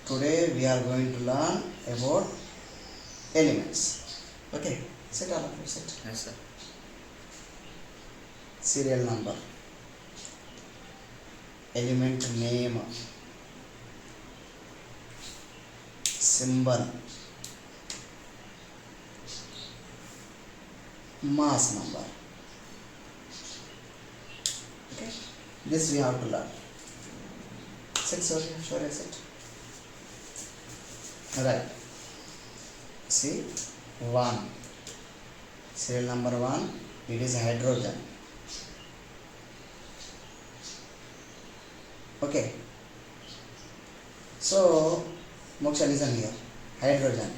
Today we are going to learn about elements. Okay, sit all of you, sit. Yes, sir. Serial number, element name, symbol, mass number. Okay, this we have to learn. Sit, sorry, sit. Right. See, 1. Serial number 1, it is hydrogen. Okay. So, Moksha, listen here. Hydrogen.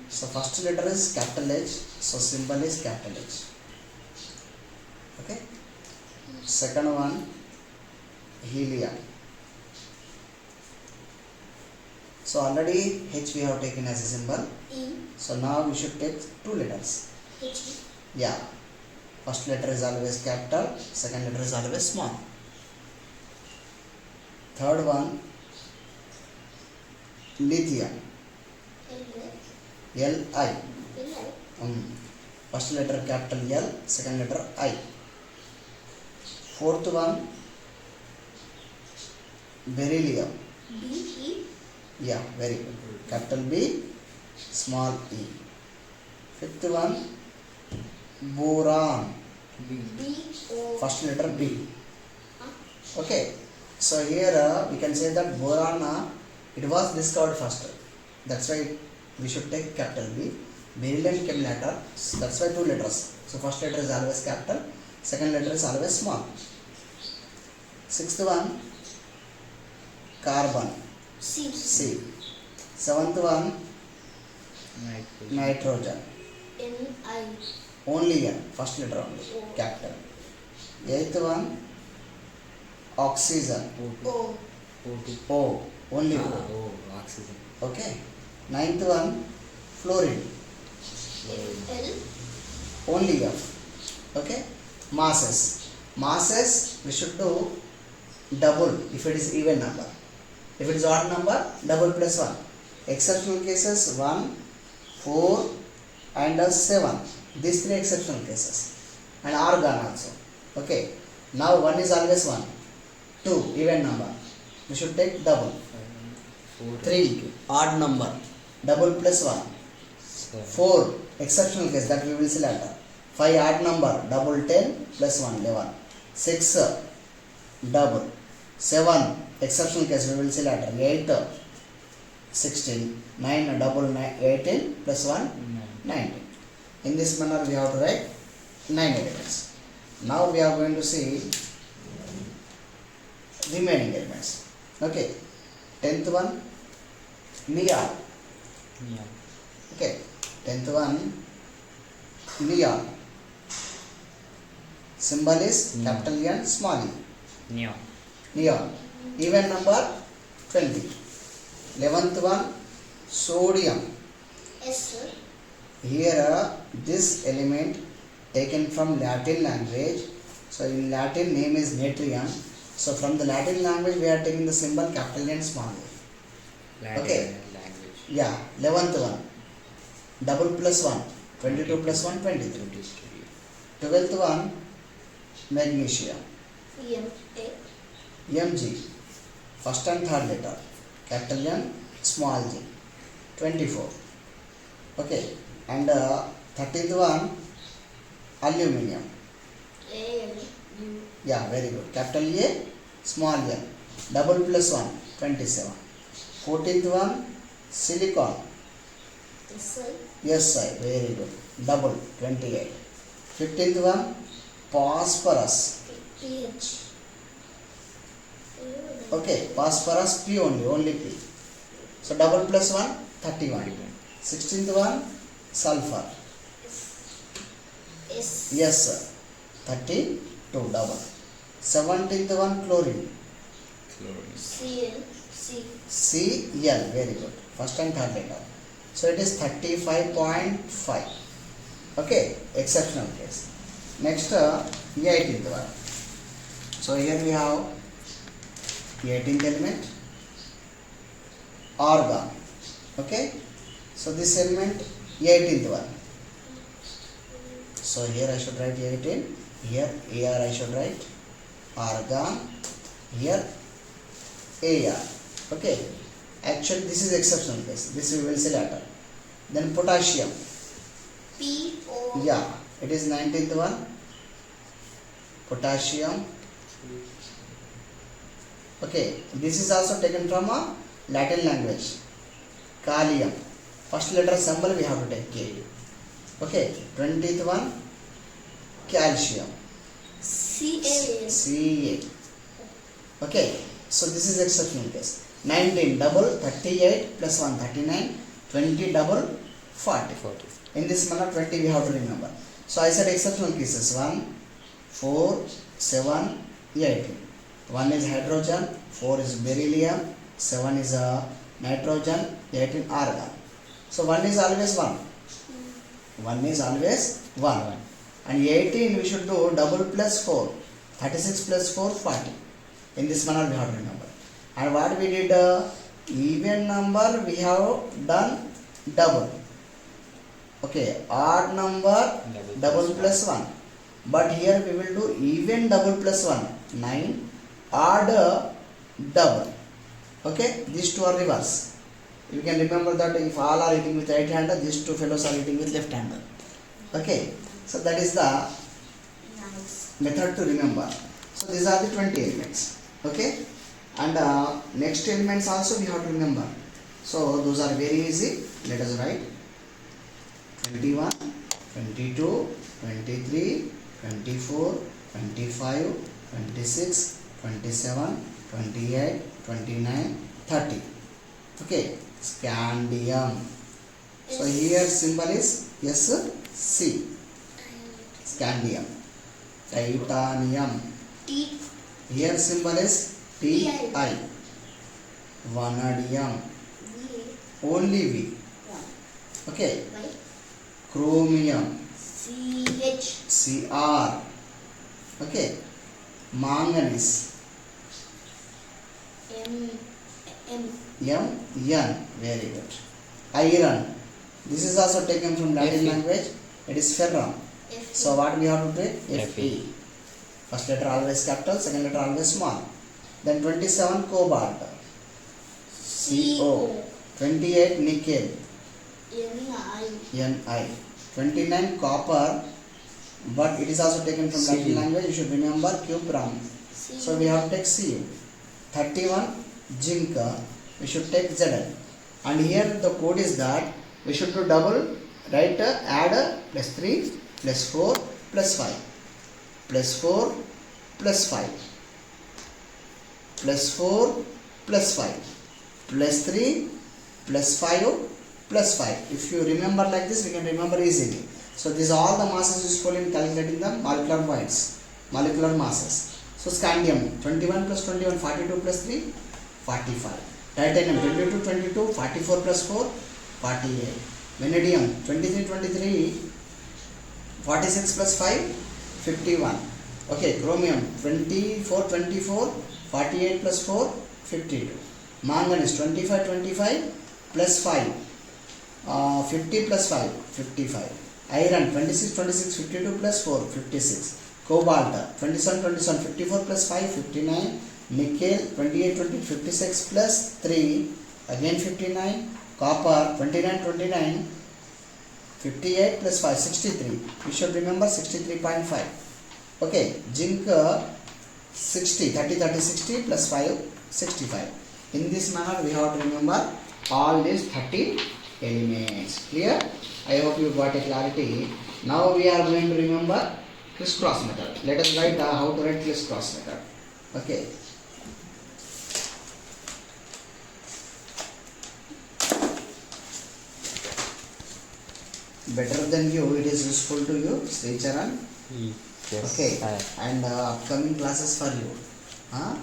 So, first letter is capital H. So, symbol is capital H. Okay. Second one, helium. So, already H we have taken as a symbol. E. So, now we should take 2 letters. H. Yeah. First letter is always capital. Second letter is always small. Third one, lithium. L. Li. L. First letter capital L, second letter I. Fourth one, beryllium. B. E. Yeah, very good. Capital B, small e. Fifth one, boron. B. O. First letter B. Huh? Okay. So here we can say that boron it was discovered first. That's why we should take capital B. Beryllium came later. So that's why 2 letters. So first letter is always capital. Second letter is always small. Sixth one, carbon. C. C. Seventh one, nitrogen. N. I. Only N. First letter only. Capital. Eighth one, oxygen. O. O. Only O. Oh, oxygen. Okay. Ninth one, fluorine. L. Only F. Okay. Masses. Masses we should do double if it is even number. If it is odd number, double plus 1. Exceptional cases 1, 4 and 7. These 3 exceptional cases. And argon also. Okay. Now 1 is always 1. 2 even number. We should take double. 3 odd number. Double plus 1. 4 exceptional case that we will see later. 5 odd number. Double 10 plus 1 11. 6 double. 7 exceptional case we will see later. 8 16. 9 double 18 plus 1 19. In this manner we have to write 9 elements. Now we are going to see remaining elements. Okay. 10th one, neon. Okay. 10th one, neon. Symbol is capital N, small e. Neon. Neon. Even number 20. 11th one, sodium. S. Here this element taken from Latin language. So in Latin name is natrium. So from the Latin language we are taking the symbol capital N, small e. Okay. Language. Yeah. 11th one, double plus 1. 22 plus 1, 23. 12th one, magnesium. M. A. Mg. First and third letter. Capital N, small g. 24. Okay. And 13th one, aluminium. A. L. U. Yeah, very good. Capital A, small n. Double plus 1, 27. 14th one, silicon. S. I. Yes, I. Very good. Double, 28. 15th one, phosphorus. P. H. Okay, phosphorus P only P. So double plus 1, 31. 16th one, sulfur. S. Yes, sir. 32 double. 17th one, chlorine. C. L. C. Cl. Very good. First and third letter. So it is 35.5. Okay, exceptional case. Next, 18th one. So here we have 18th element, argon. Okay, so this element 18th one. So here I should write 18, here Ar I should write argon, here Ar. Okay, actually this is exceptional case, this we will see later. Then potassium, P-O. yeah, it is 19th one. Potassium. Okay, this is also taken from a Latin language. Kalium, first letter symbol we have to take K. Okay, 20th one, calcium, C-A. Ca. Okay, so this is exceptional case. 19 double 38 plus 1 39, 20 double 40. In this manner 20 we have to remember. So I said exceptional cases 1, 4, 7, 18. 1 is hydrogen, 4 is beryllium, 7 is nitrogen, 18 argon. So 1 is always 1. 1 is always 1. And 18 we should do double plus 4. 36 plus 4, 40. In this manner we have to remember. And what we did, even number we have done double. Okay, odd number double plus 1. But here we will do even double plus 1. 9. Odd double. Okay, these two are reverse. You can remember that if all are eating with right hand, these two fellows are eating with left hand. Okay, so that is the Nice. method to remember. So these are the 20 elements. Okay, and next elements also we have to remember. So those are very easy. Let us write 21, 22, 23, 24, 25, 26, 27, 28, 29, 30. Okay, scandium. So here symbol is SC. Scandium. Titanium. T. Here symbol is Ti. Vanadium. V. Only V. 1. Okay. Y. Chromium. C-H. Cr. Okay. Manganese. M. M. Mn. Very good. Iron. This is also taken from Latin Fe. language. It is ferrum. F. So what we have to take? Fe. First letter always capital, second letter always small. Then 27 cobalt. CO. 28 nickel. N-I. Ni. 29 copper. But it is also taken from Latin Cu. language. You should remember cuprum. C. So we have to take Cu. 31 zinc. We should take Zn. And here the code is that we should do double, right? Add plus 3 plus 4 plus 5 plus 4 plus 5 plus 4 plus 5 plus 3 plus 5 plus 5. If you remember like this, we can remember easily. So these are all the masses useful in calculating the molecular weights, molecular masses. So scandium 21 plus 21, 42 plus 3, 45. Titanium 22, 22, 44 plus 4, 48. Vanadium 23, 23, 46 plus 5, 51. Okay, chromium 24, 24, 48 plus 4, 52. Manganese 25, 25 plus 5, 50 plus 5, 55. Iron 26, 26, 52 plus 4, 56. Cobalt 27, 27, 54 plus 5, 59. Nickel 28, 20, 56 plus 3, again 59. Copper 29, 29, 58 plus 5, 63. We should remember 63.5. Okay, zinc 60, 30, 30, 60 plus 5, 65. In this manner we have to remember all these 30 elements. Clear? I hope you got a clarity. Now we are going to remember crisscross method. Let us write how to write crisscross method. Okay. Better than you, it is useful to you, Sri Charan. Yes. Okay, and upcoming classes for you. Huh?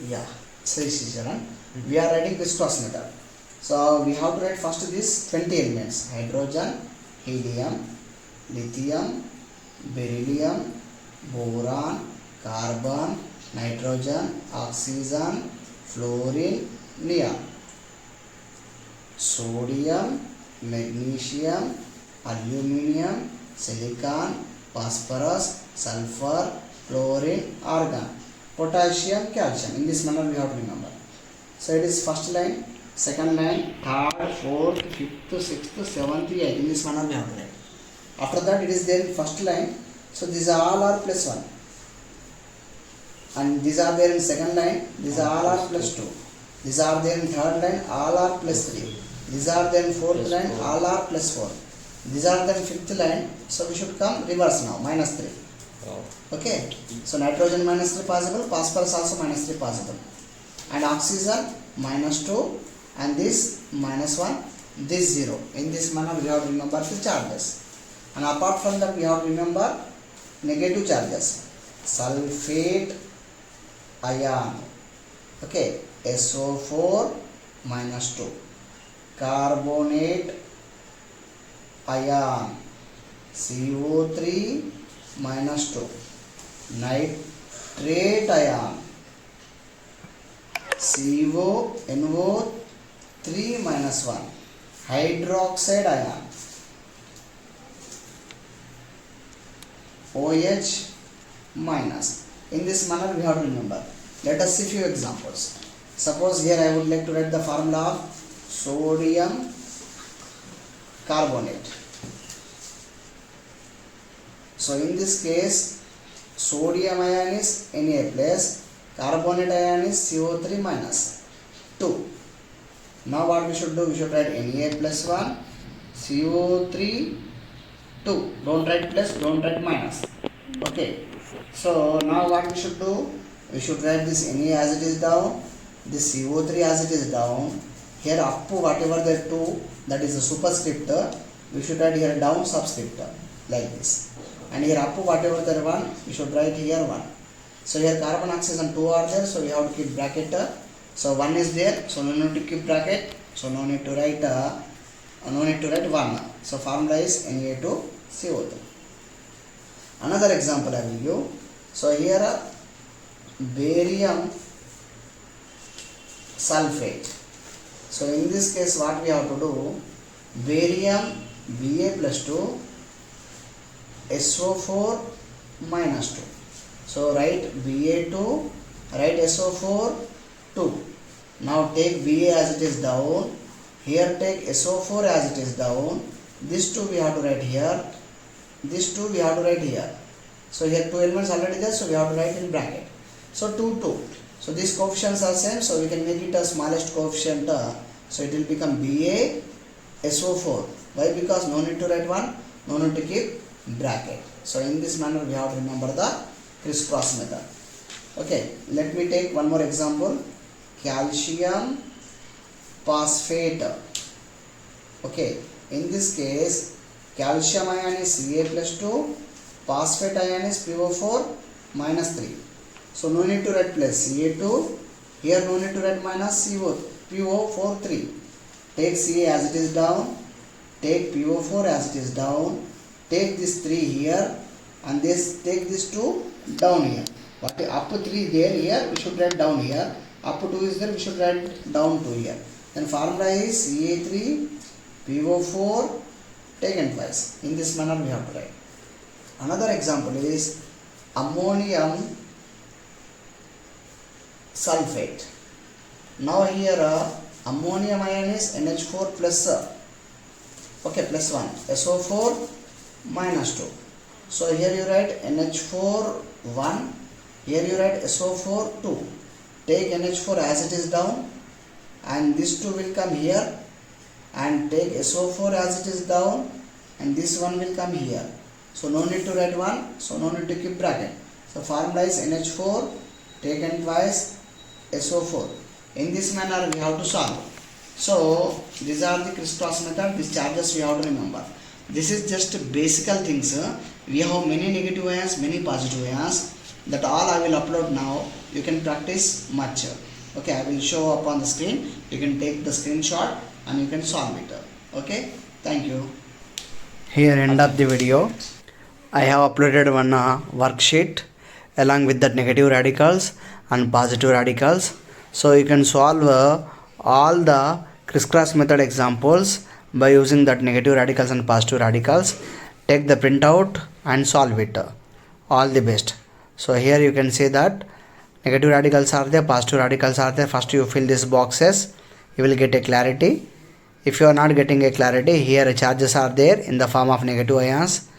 Yeah, Sri Charan. We are writing crisscross method. So we have to write first these 20 elements: hydrogen, helium, lithium, beryllium, boron, carbon, nitrogen, oxygen, fluorine, neon. Sodium, magnesium, aluminum, silicon, phosphorus, sulfur, chlorine, argon, potassium, calcium. In this manner we have to remember. So it is first line, second line, third, fourth, fifth, sixth, seventh, eighth. In this manner we have to write. After that it is there in first line. So these all are plus 1. And these are there in second line. These all are plus 2. These are there in third line. All are plus 3. These are there in fourth line. All are plus 4. These are there in fifth line. So we should come reverse now. Minus 3. Okay. So nitrogen minus 3 possible. Phosphorus also minus 3 possible. And oxygen minus 2. And this minus 1. This 0. In this manner we have to remember the charges. And apart from that we have to remember negative charges. Sulfate ion. Okay. SO4 minus 2. Carbonate ion. CO3 minus 2. Nitrate ion. NO3 minus 1. Hydroxide ion. OH minus. In this manner we have to remember. Let us see few examples. Suppose here I would like to write the formula of sodium carbonate. So in this case sodium ion is Na plus, carbonate ion is CO3 minus 2. Now what we should do? We should write Na plus 1, CO3 2. Don't write plus, don't write minus. Okay. So now what we should do? We should write this Na as it is down, this CO3 as it is down. Here up to whatever the 2, that is the superscript, we should write here down subscript like this. And here up to whatever the 1, we should write here 1. So here carbon, oxygen 2 are there, so we have to keep bracket. So 1 is there, so no need to keep bracket. So no need to write 1. So formula is Na2CO3. Another example I will give. So here barium sulfate. So in this case what we have to do? Barium Ba plus 2, SO4 minus 2. So write Ba2, write SO4 2. Now take Ba as it is down. Here take SO4 as it is down. This 2 we have to write here. This 2 we have to write here. So here 2 elements already there, so we have to write in bracket. So 2, 2. So these coefficients are same, so we can make it a smallest coefficient. So it will become Ba SO4. Why? Because no need to write 1, no need to keep bracket. So in this manner we have to remember the crisscross method. Okay, let me take one more example. Calcium phosphate. Okay, in this case calcium ion is Ca plus 2, phosphate ion is PO4 minus 3. So no need to write plus Ca2, here no need to write minus PO4 3. Take Ca as it is down, take PO4 as it is down, take this 3 here, and this take this 2 down here. What up to 3 there, here we should write down here. Up to 2 is there, we should write down 2 here. Then formula is Ca3 PO4 taken twice. In this manner we have to write. Another example is ammonium sulfate. Now here ammonium ion is NH4 plus plus 1, SO4 minus 2. So here you write NH4 1, here you write SO4 2. Take NH4 as it is down, and this 2 will come here, and take SO4 as it is down, and this one will come here. So no need to write 1, so no need to keep bracket. So formula is NH4 taken twice SO4. In this manner we have to solve. So these are the crisscross method. These charges we have to remember. This is just basic things. We have many negative ions, many positive ions. That all I will upload now. You can practice much. Okay, I will show up on the screen. You can take the screenshot and you can solve it. Okay, thank you. Here end of the video. I have uploaded one worksheet along with the negative radicals and positive radicals. So you can solve all the crisscross method examples by using that negative radicals and positive radicals. Take the printout and solve it. All the best. So here you can see that negative radicals are there, positive radicals are there. First you fill these boxes, you will get a clarity. If you are not getting a clarity, here charges are there in the form of negative ions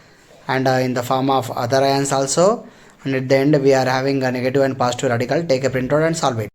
and in the form of other ions also, and at the end we are having a negative and positive radical. Take a printout and solve it.